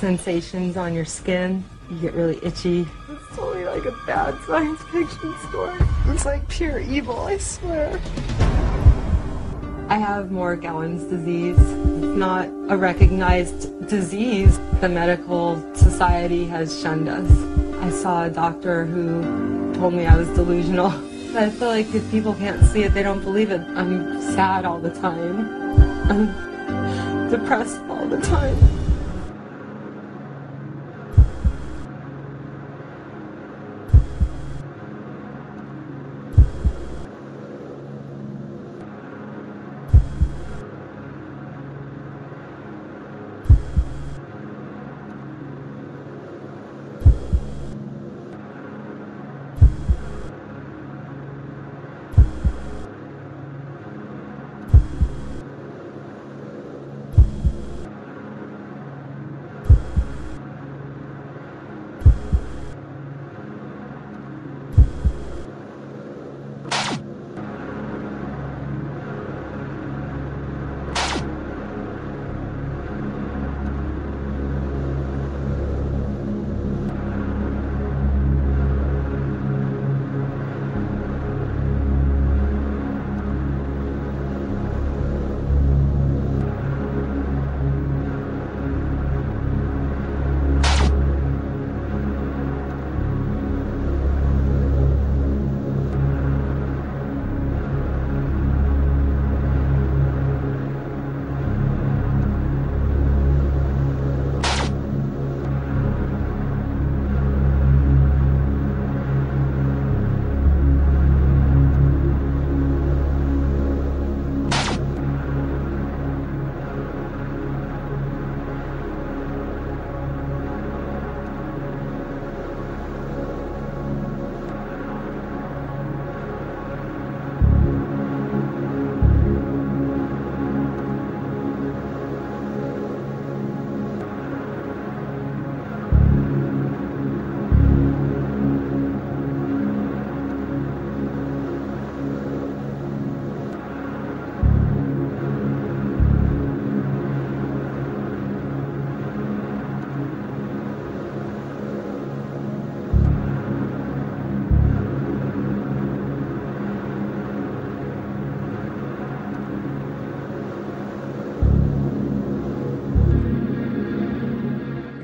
sensations on your skin. You get really itchy. It's totally like a bad science fiction story. It's like pure evil, I swear. I have Morgellons disease. It's not a recognized disease. The medical society has shunned us. I saw a doctor who told me I was delusional. I feel like if people can't see it, they don't believe it. I'm sad all the time. I'm depressed all the time.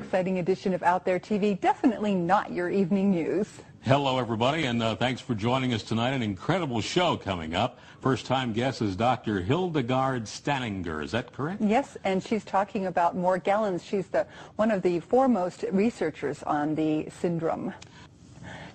Exciting edition of Out There TV, definitely not your evening news. Hello, everybody, and thanks for joining us tonight. An incredible show coming up. First-time guest is Dr. Hildegard Staninger. Is that correct? Yes, and she's talking about Morgellons. She's one of the foremost researchers on the syndrome.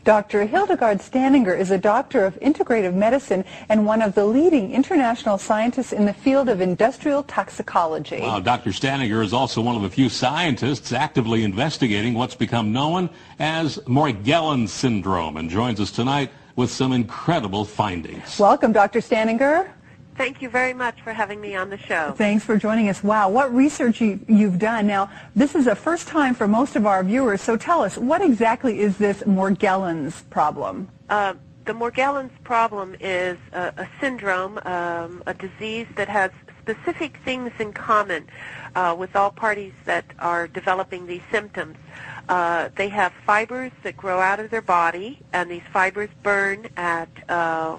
Dr. Hildegard Staninger is a doctor of integrative medicine and one of the leading international scientists in the field of industrial toxicology. Wow, Dr. Staninger is also one of the few scientists actively investigating what's become known as Morgellons syndrome, and joins us tonight with some incredible findings. Welcome, Dr. Staninger. Thank you very much for having me on the show. Thanks for joining us. Wow, what research you've done. Now, this is a first time for most of our viewers, so tell us, what exactly is this Morgellons problem? The Morgellons problem is a syndrome, a disease that has specific things in common with all parties that are developing these symptoms. They have fibers that grow out of their body, and these fibers burn at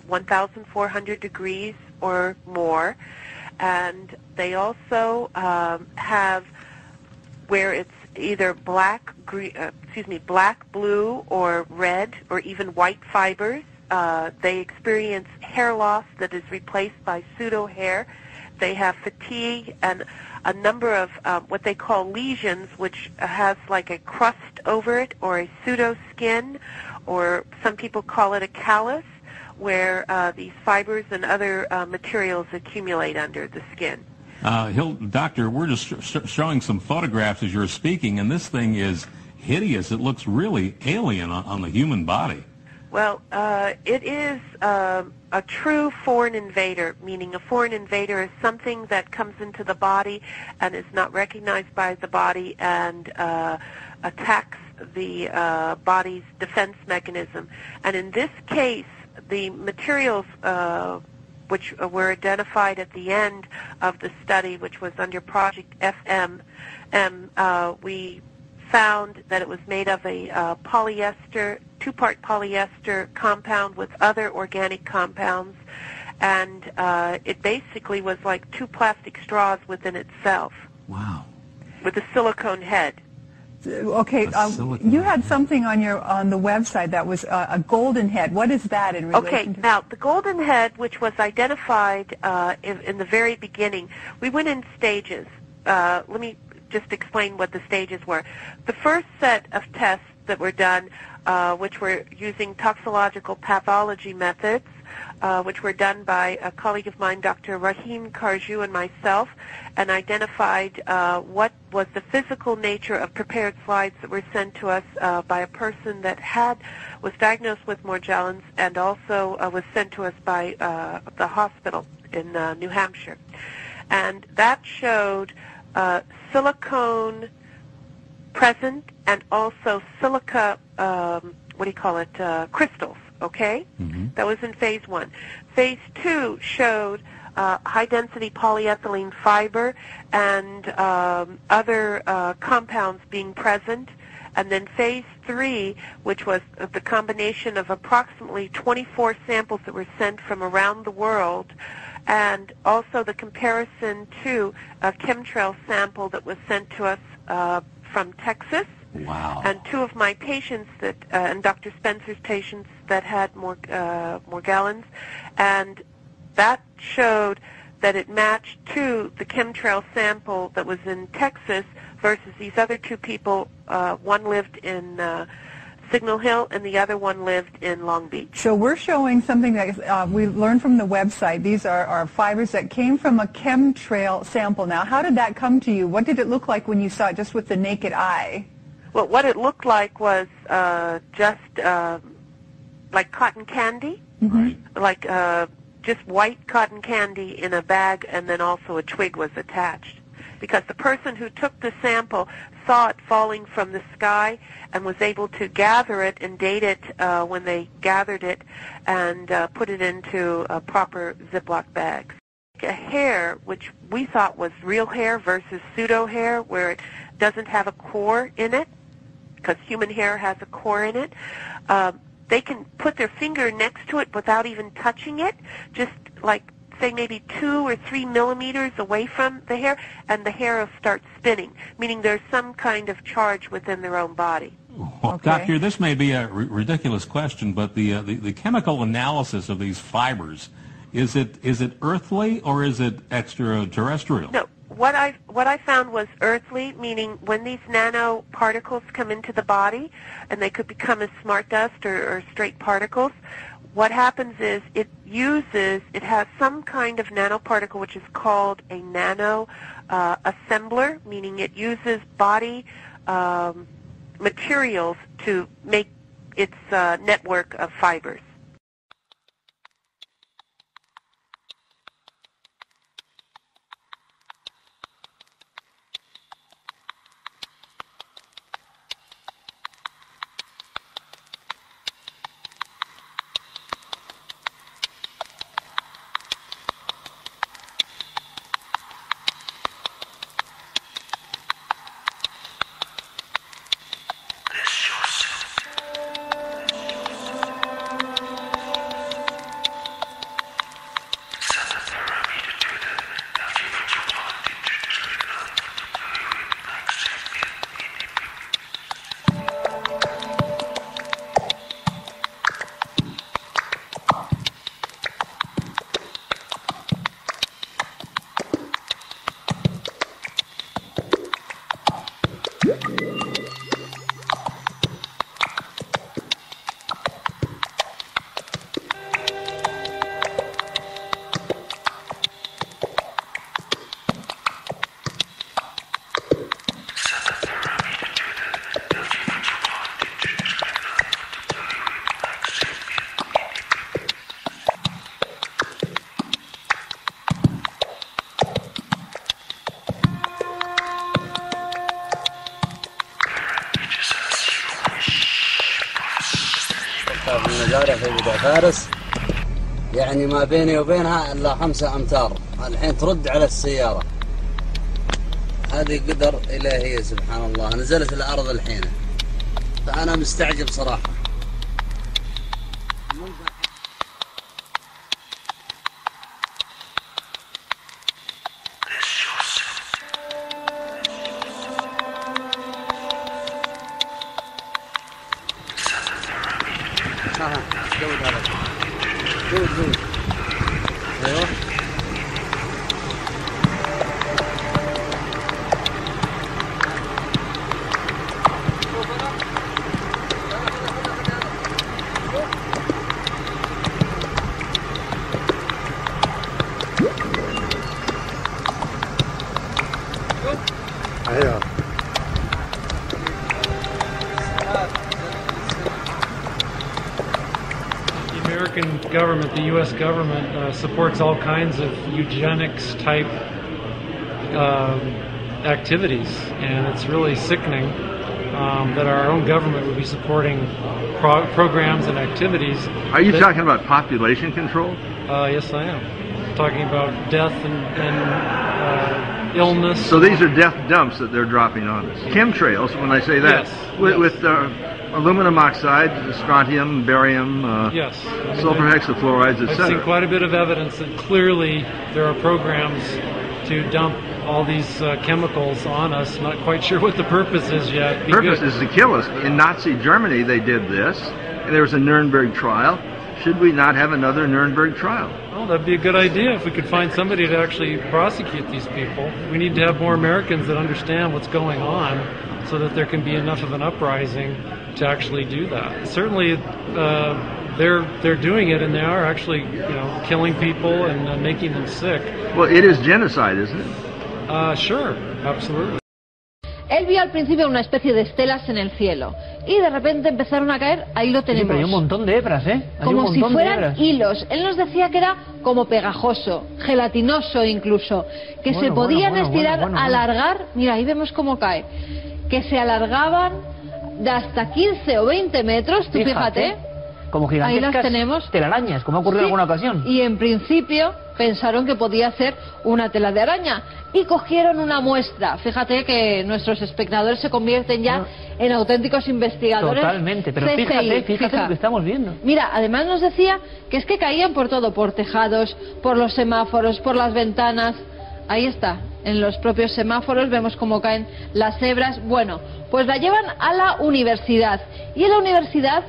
1,400 degrees or more, and they also have where it's either black, blue, or red, or even white fibers. They experience hair loss that is replaced by pseudo hair. They have fatigue and a number of what they call lesions, which has like a crust over it, or a pseudo skin, or some people call it a callus, where these fibers and other materials accumulate under the skin. Doctor, we're just showing some photographs as you're speaking, and this thing is hideous. It looks really alien on the human body. Well, it is a true foreign invader, meaning a foreign invader is something that comes into the body and is not recognized by the body and attacks the body's defense mechanism. And in this case, the materials which were identified at the end of the study, which was under Project FM, we found that it was made of a polyester, two-part polyester compound with other organic compounds, and it basically was like two plastic straws within itself. Wow. With a silicone head. Okay, you had something on the website that was a golden head. What is that in relation to? Now the golden head, which was identified in the very beginning, we went in stages. Let me just explain what the stages were. The first set of tests that were done, which were using toxicological pathology methods, which were done by a colleague of mine, Dr. Rahim Karju, and myself, and identified what was the physical nature of prepared slides that were sent to us by a person that was diagnosed with Morgellons, and also was sent to us by the hospital in New Hampshire. And that showed silicone present and also silica, crystals. Okay? Mm-hmm. That was in phase 1. Phase 2 showed high-density polyethylene fiber and other compounds being present. And then phase 3, which was the combination of approximately 24 samples that were sent from around the world, and also the comparison to a chemtrail sample that was sent to us from Texas. Wow. And two of my patients and Dr. Spencer's patients that had Morgellons, and that showed that it matched to the chemtrail sample that was in Texas versus these other two people. One lived in Signal Hill and the other one lived in Long Beach. So we're showing something that we learned from the website. These are fibers that came from a chemtrail sample. Now, how did that come to you? What did it look like when you saw it just with the naked eye? Well, what it looked like was just like cotton candy, mm-hmm. like just white cotton candy in a bag, and then also a twig was attached. Because the person who took the sample saw it falling from the sky and was able to gather it and date it when they gathered it and put it into proper Ziploc bags. A hair, which we thought was real hair versus pseudo hair, where it doesn't have a core in it, because human hair has a core in it. They can put their finger next to it without even touching it, just like, say, maybe 2 or 3 millimeters away from the hair, and the hair will start spinning, meaning there's some kind of charge within their own body. Well, Okay. Doctor, this may be a ridiculous question, but the chemical analysis of these fibers, is it earthly or is it extraterrestrial? No. What I found was earthly, meaning when these nanoparticles come into the body, and they could become as smart dust or straight particles, what happens is it has some kind of nanoparticle which is called a nano assembler, meaning it uses body materials to make its network of fibers. في المزارع في بدا فارس، يعني ما بيني وبينها إلا 5 أمتار. الحين ترد على السيارة. هذه قدر إلهية سبحان الله، نزلت الأرض الحين فأنا مستعجب صراحة. زود هذا، زود ايوه. ايوه. The American government, the U.S. government, supports all kinds of eugenics type activities, and it's really sickening that our own government would be supporting programs and activities. Are you talking about population control? Yes, I am. Talking about death and illness. So these are death dumps that they're dropping on us. Chemtrails, when I say that, yes, with aluminum oxide, strontium, barium, yes, sulfur hexafluorides, I've etc. seen quite a bit of evidence that clearly there are programs to dump all these chemicals on us. Not quite sure what the purpose is yet. The purpose is to kill us. In Nazi Germany they did this, and there was a Nuremberg trial. Should we not have another Nuremberg trial? Oh, that'd be a good idea if we could find somebody to actually prosecute these people. We need to have more Americans that understand what's going on so that there can be enough of an uprising to actually do that. Certainly they're doing it, and they are actually, killing people and making them sick. Well, it is genocide, isn't it? Sure, absolutely. Él vio al principio una especie de estelas en el cielo y de repente empezaron a caer, ahí lo tenemos. Sí, pero hay un montón de hebras, ¿eh? Como si fueran hilos. Él nos decía que era como pegajoso, gelatinoso incluso, que se podían estirar, alargar, mira, ahí vemos cómo cae, que se alargaban de hasta 15 o 20 metros, tú fíjate. Como gigantescas ahí las tenemos. telarañas, como ha ocurrido en alguna ocasión. Y en principio pensaron que podía ser una tela de araña y cogieron una muestra. Fíjate que nuestros espectadores se convierten ya en auténticos investigadores. Totalmente, pero CSI, fíjate lo que estamos viendo. Mira, además nos decía que es que caían por todo, por tejados, por los semáforos, por las ventanas. Ahí está, en los propios semáforos vemos cómo caen las hebras. Bueno, pues la llevan a la universidad y en la universidad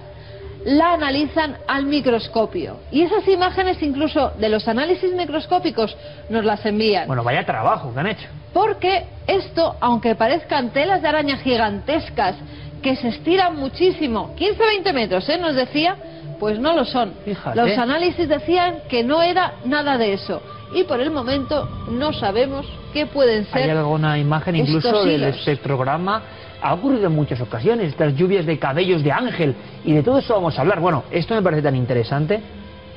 la analizan al microscopio. Y esas imágenes, incluso de los análisis microscópicos, nos las envían. Bueno, vaya trabajo que han hecho. Porque esto, aunque parezcan telas de araña gigantescas, que se estiran muchísimo, 15-20 metros, nos decía, pues no lo son. Fíjate. Los análisis decían que no era nada de eso. Y por el momento no sabemos qué pueden ser. Hay alguna imagen incluso del espectrograma. Ha ocurrido en muchas ocasiones, estas lluvias de cabellos de ángel, y de todo eso vamos a hablar. Bueno, esto me parece tan interesante,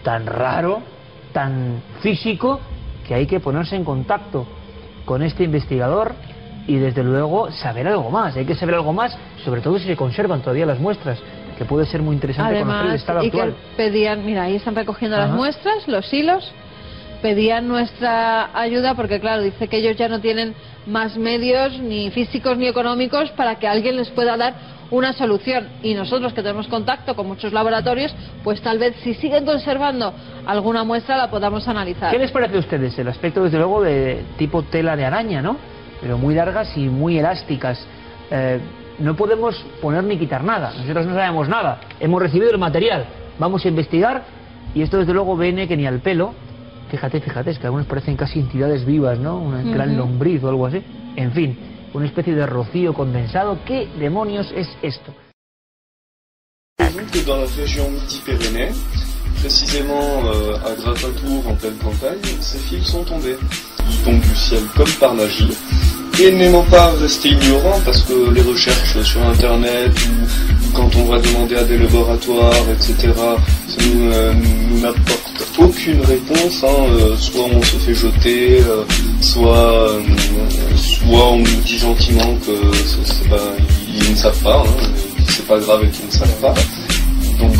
tan raro, tan físico, que hay que ponerse en contacto con este investigador y desde luego saber algo más. Hay que saber algo más, sobre todo si se conservan todavía las muestras, que puede ser muy interesante. Además, conocer el estado actual. Y que pedían, mira, ahí están recogiendo las muestras, los hilos. Pedían nuestra ayuda porque, claro, dice que ellos ya no tienen más medios, ni físicos ni económicos, para que alguien les pueda dar una solución. Y nosotros, que tenemos contacto con muchos laboratorios, pues tal vez si siguen conservando alguna muestra la podamos analizar. ¿Qué les parece a ustedes el aspecto, desde luego, de tipo tela de araña, ¿no? Pero muy largas y muy elásticas. No podemos poner ni quitar nada. Nosotros no sabemos nada. Hemos recibido el material. Vamos a investigar. Y esto, desde luego, viene que ni al pelo. Fíjate, es que algunos parecen casi entidades vivas, ¿no? Una gran lombriz o algo así. En fin, una especie de rocío condensado. ¿Qué demonios es esto? Dans la région Midi-Pyrénées, précisément à Grappatour, en pleine campagne, ces fils sont tombés. Ils tombent du ciel comme par magie. Et n'aimant pas rester ignorant, parce que les recherches sur Internet, ou quand on va demander à des laboratoires, etc., ça nous n'apporte aucune réponse. Soit on se fait jeter, soit on nous dit gentiment que ils ne savent pas, c'est pas grave et qu'ils ne savent pas. Donc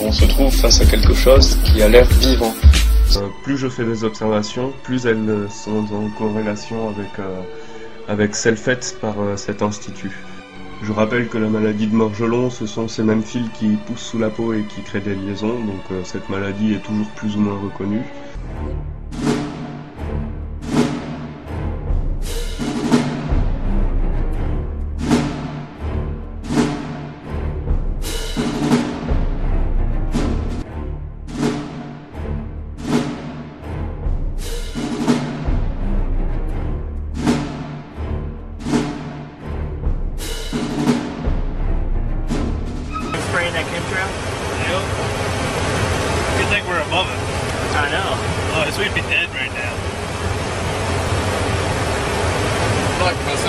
on se trouve face à quelque chose qui a l'air vivant. Plus je fais des observations, plus elles sont en corrélation avec celles faites par cet institut. Je rappelle que la maladie de Morgellons, ce sont ces mêmes fils qui poussent sous la peau et qui créent des liaisons, donc cette maladie est toujours plus ou moins reconnue. Spraying that chemtrail? Yep. Good thing we're above it. I know. Otherwise we'd be dead right now.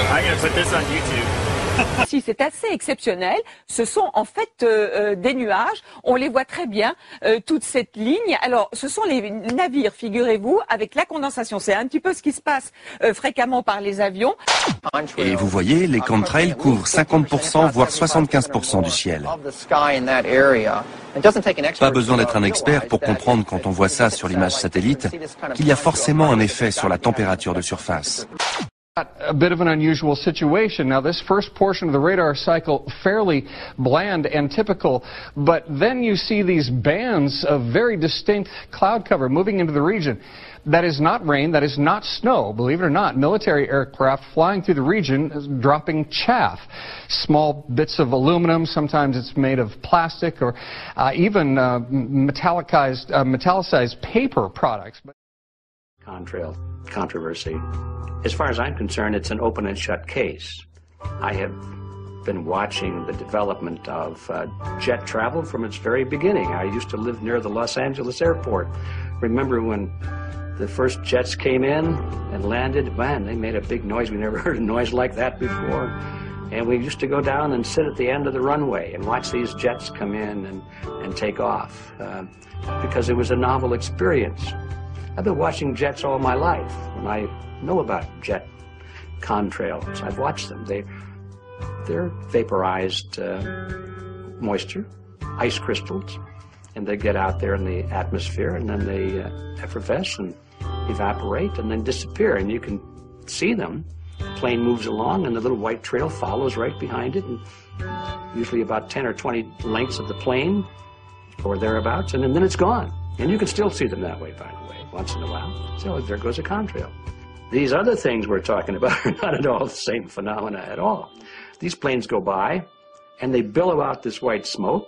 I'm gonna put this on YouTube. Si c'est assez exceptionnel, ce sont en fait des nuages, on les voit très bien, toute cette ligne. Alors ce sont les navires, figurez-vous, avec la condensation. C'est un petit peu ce qui se passe fréquemment par les avions. Et vous voyez, les chemtrails couvrent 50% voire 75% du ciel. Pas besoin d'être un expert pour comprendre quand on voit ça sur l'image satellite qu'il y a forcément un effet sur la température de surface. A bit of an unusual situation. Now, this first portion of the radar cycle, fairly bland and typical, but then you see these bands of very distinct cloud cover moving into the region. That is not rain, that is not snow, believe it or not. Military aircraft flying through the region dropping chaff. Small bits of aluminum, sometimes it's made of plastic or even metallicized paper products. Contrail controversy. As far as I'm concerned, it's an open and shut case. I have been watching the development of jet travel from its very beginning. I used to live near the Los Angeles airport. Remember when the first jets came in and landed? Man, they made a big noise. We never heard a noise like that before. And we used to go down and sit at the end of the runway and watch these jets come in and take off because it was a novel experience. I've been watching jets all my life, and I know about jet contrails. I've watched them. They're vaporized moisture, ice crystals, and they get out there in the atmosphere, and then they effervesce and evaporate and then disappear, and you can see them. The plane moves along, and the little white trail follows right behind it, and usually about 10 or 20 lengths of the plane or thereabouts, and then it's gone. And you can still see them that way, by the way, once in a while. So there goes a contrail. These other things we're talking about are not at all the same phenomena at all. These planes go by, and they billow out this white smoke,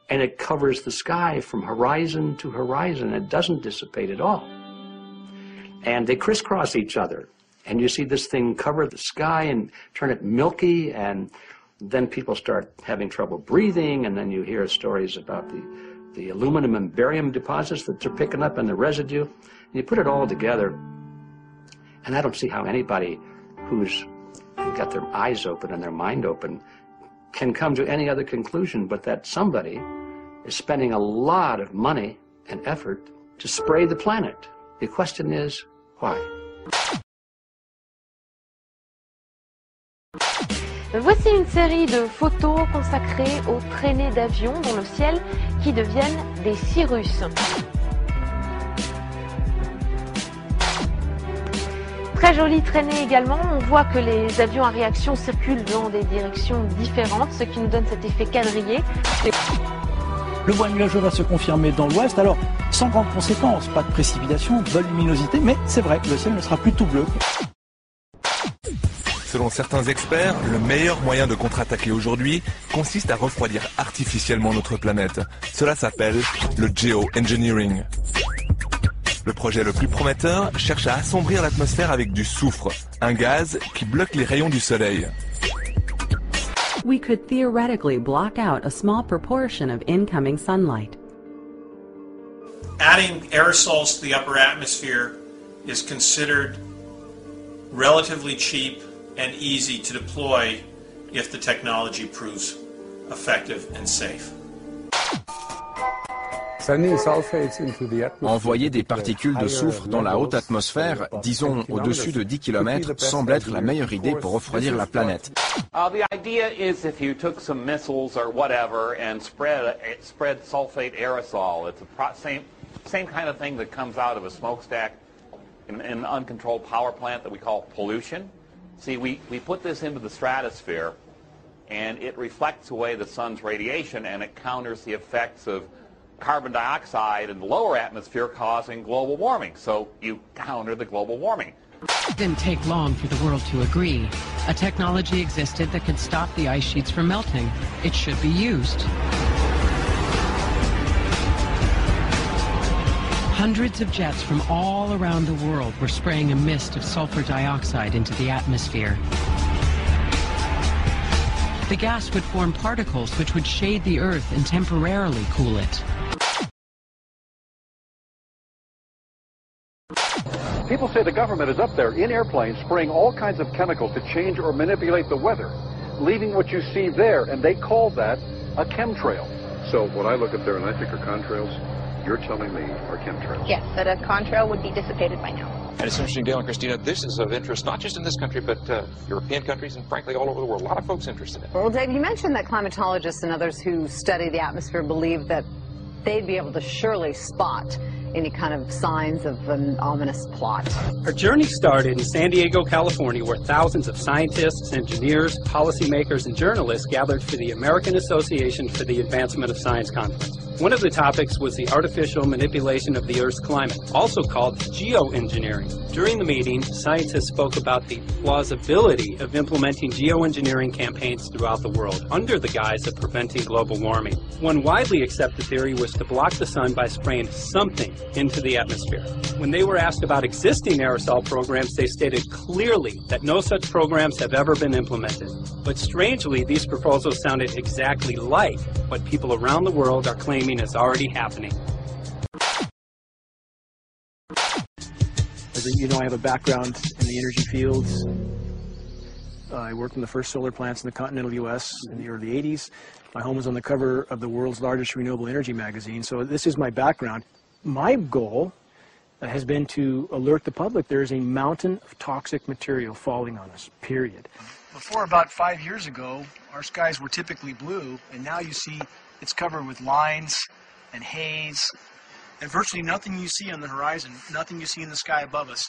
and it covers the sky from horizon to horizon. It doesn't dissipate at all. And they crisscross each other, and you see this thing cover the sky and turn it milky, and then people start having trouble breathing, and then you hear stories about the aluminum and barium deposits that they're picking up and the residue. And you put it all together, and I don't see how anybody who's got their eyes open and their mind open can come to any other conclusion but that somebody is spending a lot of money and effort to spray the planet. The question is, why? Voici une série de photos consacrées aux traînées d'avions dans le ciel qui deviennent des cirrus. Très jolie traînée également, on voit que les avions à réaction circulent dans des directions différentes, ce qui nous donne cet effet quadrillé. Le voile nuageux va se confirmer dans l'ouest, alors sans grandes conséquences, pas de précipitation, bonne luminosité, mais c'est vrai, le ciel ne sera plus tout bleu. Selon certains experts, le meilleur moyen de contre-attaquer aujourd'hui consiste à refroidir artificiellement notre planète. Cela s'appelle le geoengineering. Le projet le plus prometteur cherche à assombrir l'atmosphère avec du soufre, un gaz qui bloque les rayons du soleil. We could theoretically block out a small proportion of incoming sunlight. Adding aerosols to the upper atmosphere is considered relatively cheap and easy to deploy if the technology proves effective and safe. Envoyer des particules de soufre dans la haute atmosphère, disons au-dessus de 10 km, semble être la meilleure idée pour refroidir la planète. The idea is if you took some missiles or whatever and spread sulfate aerosol, it's the same kind of thing that comes out of a smokestack in an uncontrolled power plant that we call pollution. See, we put this into the stratosphere, and it reflects away the sun's radiation, and it counters the effects of carbon dioxide in the lower atmosphere causing global warming. So you counter the global warming. It didn't take long for the world to agree. A technology existed that could stop the ice sheets from melting. It should be used. Hundreds of jets from all around the world were spraying a mist of sulfur dioxide into the atmosphere. The gas would form particles which would shade the Earth and temporarily cool it. People say the government is up there in airplanes spraying all kinds of chemicals to change or manipulate the weather, leaving what you see there, and they call that a chemtrail. So what I look up there and I think are contrails, you're telling me are chemtrails? Yes, that a contrail would be dissipated by now. And it's interesting, Dale and Christina, this is of interest not just in this country, but European countries and frankly all over the world. A lot of folks interested in it. Well, Dave, you mentioned that climatologists and others who study the atmosphere believe that they'd be able to surely spot any kind of signs of an ominous plot. Our journey started in San Diego, California, where thousands of scientists, engineers, policymakers, and journalists gathered for the American Association for the Advancement of Science Conference. One of the topics was the artificial manipulation of the Earth's climate, also called geoengineering. During the meeting, scientists spoke about the plausibility of implementing geoengineering campaigns throughout the world under the guise of preventing global warming. One widely accepted theory was to block the sun by spraying something into the atmosphere. When they were asked about existing aerosol programs, they stated clearly that no such programs have ever been implemented. But strangely, these proposals sounded exactly like what people around the world are claiming is already happening. As you know, I have a background in the energy fields. I worked in the first solar plants in the continental U.S. in the early 80s. My home was on the cover of the world's largest renewable energy magazine, so this is my background. My goal has been to alert the public there is a mountain of toxic material falling on us, period. Before about 5 years ago, our skies were typically blue, and now you see it's covered with lines and haze, and virtually nothing you see on the horizon, nothing you see in the sky above us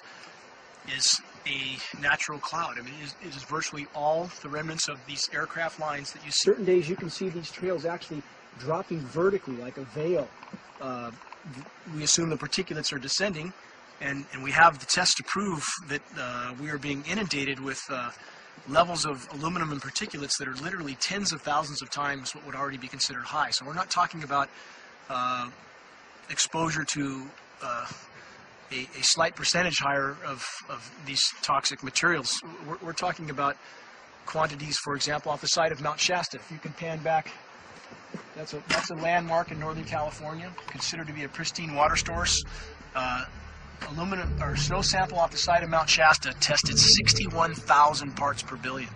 is a natural cloud. I mean, it is virtually all the remnants of these aircraft lines that you see. Certain days you can see these trails actually dropping vertically like a veil. We assume the particulates are descending, and we have the test to prove that we are being inundated with levels of aluminum and particulates that are literally tens of thousands of times what would already be considered high. So we're not talking about exposure to a slight percentage higher of these toxic materials. We're talking about quantities, for example, off the side of Mount Shasta. If you can pan back, that's a landmark in Northern California, considered to be a pristine water source. Aluminum or snow sample off the side of Mount Shasta tested 61,000 parts per billion.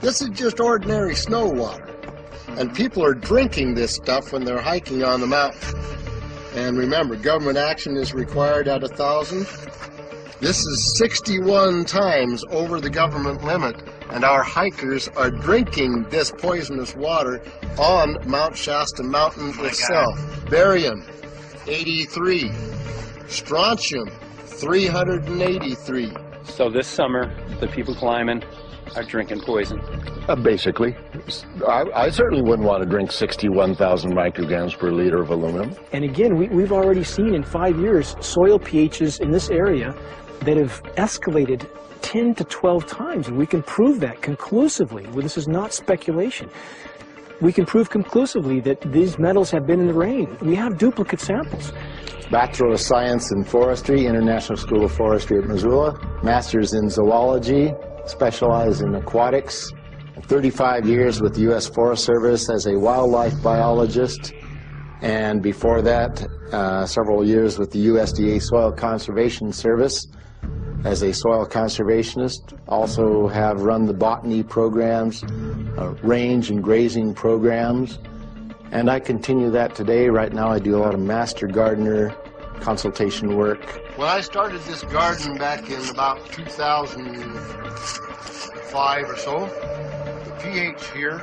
This is just ordinary snow water, and people are drinking this stuff when they're hiking on the mountain. And remember, government action is required at 1,000. This is 61 times over the government limit, and our hikers are drinking this poisonous water on Mount Shasta Mountain itself. Barium, 83. Strontium, 383. So this summer, the people climbing are drinking poison. Basically. I certainly wouldn't want to drink 61,000 micrograms per liter of aluminum. And again, we've already seen in 5 years soil pHs in this area that have escalated 10 to 12 times, and we can prove that conclusively. Well, this is not speculation. We can prove conclusively that these metals have been in the rain. We have duplicate samples. Bachelor of Science in Forestry, International School of Forestry at Missoula. Master's in Zoology, specialized in aquatics. 35 years with the U.S. Forest Service as a wildlife biologist, and before that, several years with the USDA Soil Conservation Service. as a soil conservationist, also have run the botany programs, range and grazing programs, and I continue that today. Right now I do a lot of master gardener consultation work. When I started this garden back in about 2005 or so, the pH here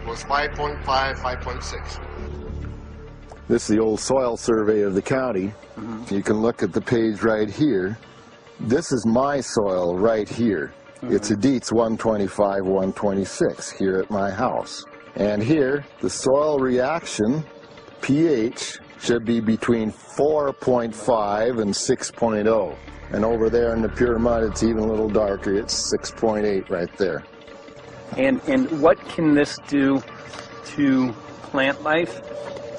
was 5.5, 5.6. This is the old soil survey of the county. You can look at the page right here. This is my soil right here. It's a Dietz 125, 126 here at my house. And here, the soil reaction pH should be between 4.5 and 6.0. And over there in the pure mud, it's even a little darker. It's 6.8 right there. And what can this do to plant life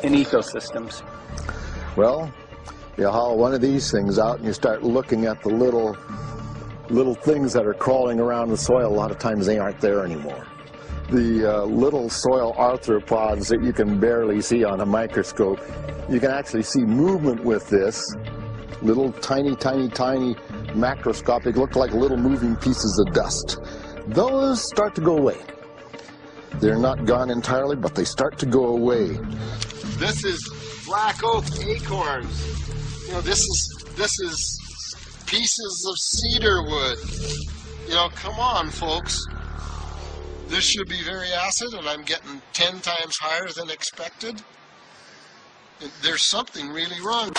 and ecosystems? Well, you haul one of these things out and you start looking at the little things that are crawling around the soil. A lot of times they aren't there anymore. The little soil arthropods that you can barely see on a microscope, you can actually see movement with this. Little tiny macroscopic, look like little moving pieces of dust. Those start to go away. They're not gone entirely, but they start to go away. This is black oak acorns. You know, this is pieces of cedar wood. You know, come on, folks. This should be very acid, and I'm getting 10 times higher than expected. There's something really wrong.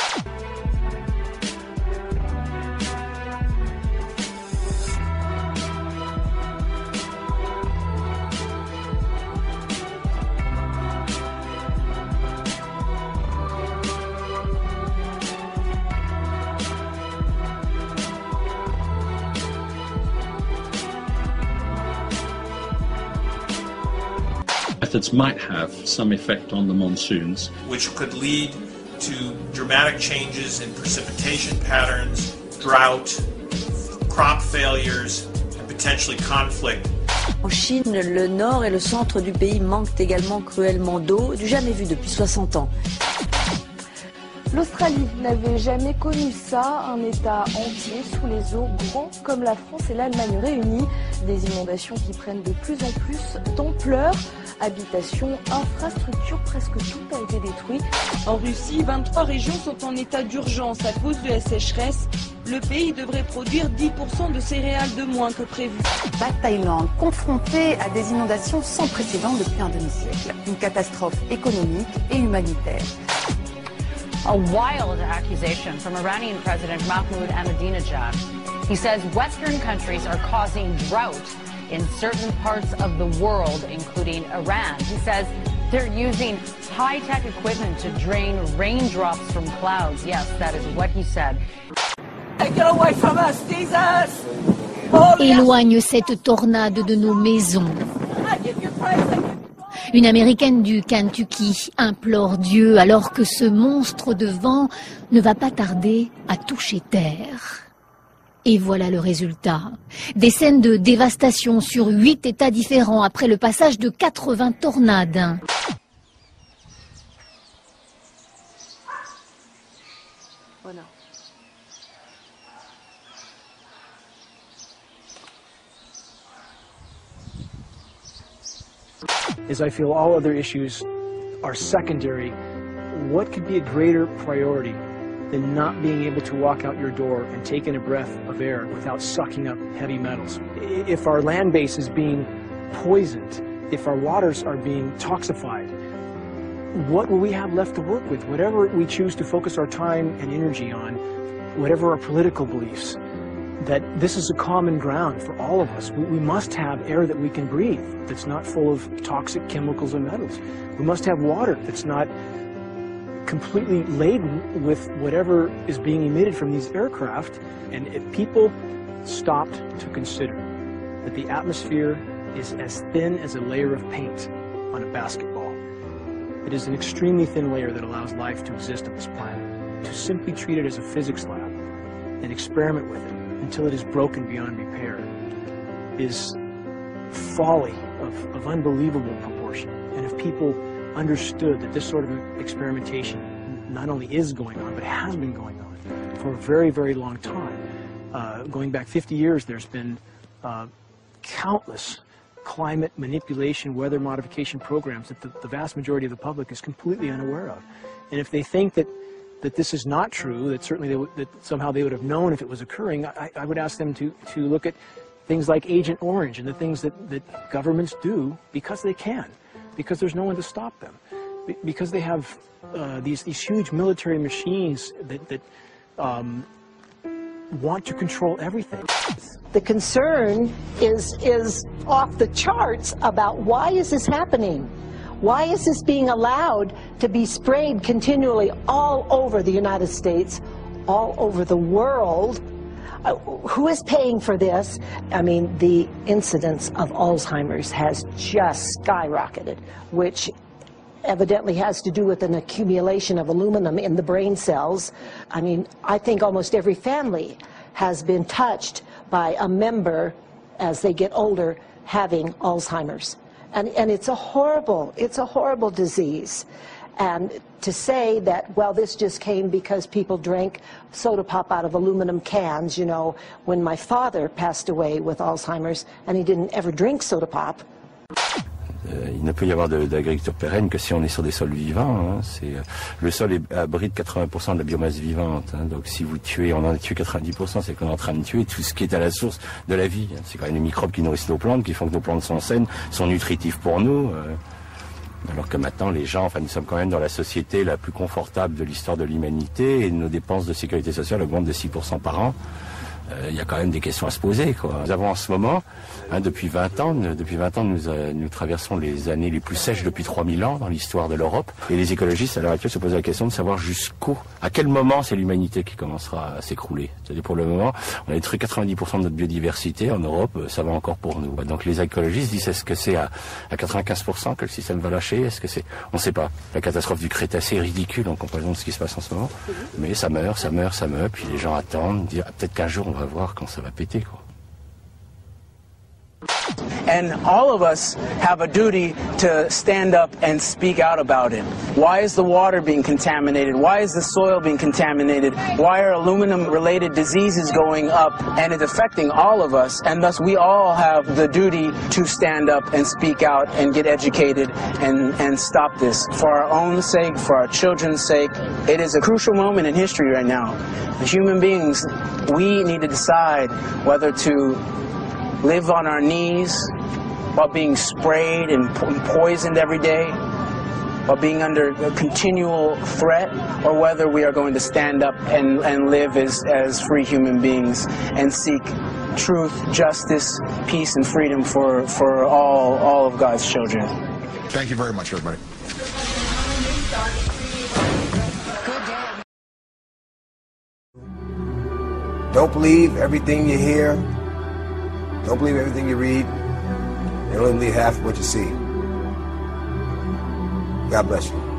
Methods might have some effect on the monsoons, which could lead to dramatic changes in precipitation patterns, drought, crop failures, and potentially conflict. En Chine, le nord et le centre du pays manquent également cruellement d'eau, du jamais vu depuis 60 ans. L'Australie n'avait jamais connu ça, un État entier sous les eaux, grand comme la France et l'Allemagne réunies. Des inondations qui prennent de plus en plus d'ampleur. Habitations, infrastructures, presque tout a été détruit. En Russie, 23 régions sont en état d'urgence à cause de la sécheresse. Le pays devrait produire 10% de céréales de moins que prévu. La Thaïlande, confrontée à des inondations sans précédent depuis un demi-siècle. Une catastrophe économique et humanitaire. A wild accusation from Iranian President Mahmoud Ahmadinejad. He says Western countries are causing drought in certain parts of the world, including Iran. He says they're using high-tech equipment to drain raindrops from clouds. Yes, that is what he said. Get away from us, Jesus! Éloigne cette tornade de nos maisons. Une Américaine du Kentucky implore Dieu alors que ce monstre de vent ne va pas tarder à toucher terre. Et voilà le résultat. Des scènes de dévastation sur 8 États différents après le passage de 80 tornades. Voilà. As I feel all other issues are secondary, what could be a greater priority than not being able to walk out your door and take in a breath of air without sucking up heavy metals? If our land base is being poisoned, if our waters are being toxified, what will we have left to work with? Whatever we choose to focus our time and energy on, whatever our political beliefs, that this is a common ground for all of us. We must have air that we can breathe that's not full of toxic chemicals and metals. We must have water that's not completely laden with whatever is being emitted from these aircraft. And if people stopped to consider that the atmosphere is as thin as a layer of paint on a basketball, it is an extremely thin layer that allows life to exist on this planet. To simply treat it as a physics lab and experiment with it until it is broken beyond repair is folly of unbelievable proportion. And if people understood that this sort of experimentation not only is going on, but has been going on for a very, very long time, Going back 50 years, there's been countless climate manipulation, weather modification programs that the vast majority of the public is completely unaware of. And if they think that this is not true, that certainly that somehow they would have known if it was occurring, I would ask them to look at things like Agent Orange and the things that governments do because they can, because there's no one to stop them, because they have these huge military machines that want to control everything. The concern is off the charts about why is this happening? Why is this being allowed to be sprayed continually all over the United States, all over the world? Who is paying for this? I mean, the incidence of Alzheimer's has just skyrocketed, which evidently has to do with an accumulation of aluminum in the brain cells. I mean, I think almost every family has been touched by a member as they get older having Alzheimer's. And it's a horrible disease. And to say that, well, this just came because people drank soda pop out of aluminum cans, you know, when my father passed away with Alzheimer's and he didn't ever drink soda pop. Il ne peut y avoir d'agriculture pérenne que si on est sur des sols vivants. Le sol abrite 80% de la biomasse vivante. Donc si vous tuez, on en a tué 90%, c'est qu'on est en train de tuer tout ce qui est à la source de la vie. C'est quand même les microbes qui nourrissent nos plantes, qui font que nos plantes sont saines, sont nutritifs pour nous. Alors que maintenant, les gens, nous sommes quand même dans la société la plus confortable de l'histoire de l'humanité et nos dépenses de sécurité sociale augmentent de 6% par an. Il y a quand même des questions à se poser, quoi. Nous avons en ce moment, depuis 20 ans, nous traversons les années les plus sèches depuis 3000 ans dans l'histoire de l'Europe. Et les écologistes, à l'heure actuelle, se posent la question de savoir à quel moment c'est l'humanité qui commencera à s'écrouler. C'est-à-dire, pour le moment, on a détruit 90% de notre biodiversité. En Europe, ça va encore pour nous. Donc les écologistes disent, est-ce que c'est à 95% que le système va lâcher? Est-ce que c'est... On ne sait pas. La catastrophe du Crétacé est ridicule en comparaison de ce qui se passe en ce moment. Mais ça meurt, puis les gens attendent, disent, peut-être qu'un jour on va voir quand ça va péter, quoi. And all of us have a duty to stand up and speak out about it. Why is the water being contaminated? Why is the soil being contaminated? Why are aluminum-related diseases going up? And it's affecting all of us, and thus we all have the duty to stand up and speak out and get educated and stop this. For our own sake, for our children's sake, it is a crucial moment in history right now. As human beings, we need to decide whether to live on our knees while being sprayed and poisoned every day, while being under a continual threat, or whether we are going to stand up and live as free human beings and seek truth, justice, peace, and freedom for all of God's children. Thank you very much, everybody. Don't believe everything you hear. Don't believe everything you read, and only believe half of what you see. God bless you.